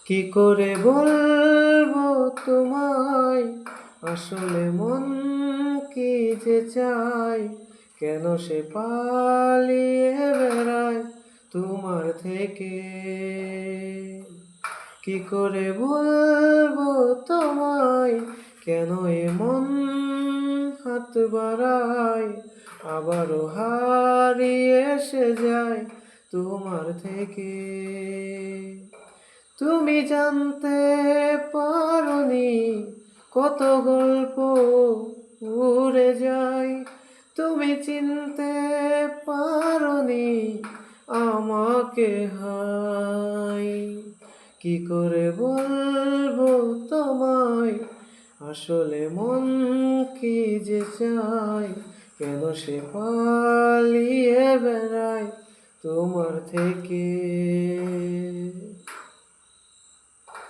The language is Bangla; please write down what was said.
কি করে বলবো তোমায়, আসলে মন কি যে চায়, কেন সে পালিয়ে বেড়ায় তোমার থেকে। কি করে বলবো তোমায়, কেন এমন হাত বাড়ায়, আবারও হারিয়ে এসে যায় তোমার থেকে। তুমি জানতে পারোনি কত গল্প উড়ে যায়, তুমি চিনতে পারোনি আমাকে হাই। কি করে বলবো তোমায়, আসলে মন কি যে চায়, কেন সে পালিয়ে বেড়ায় তোমার থেকে।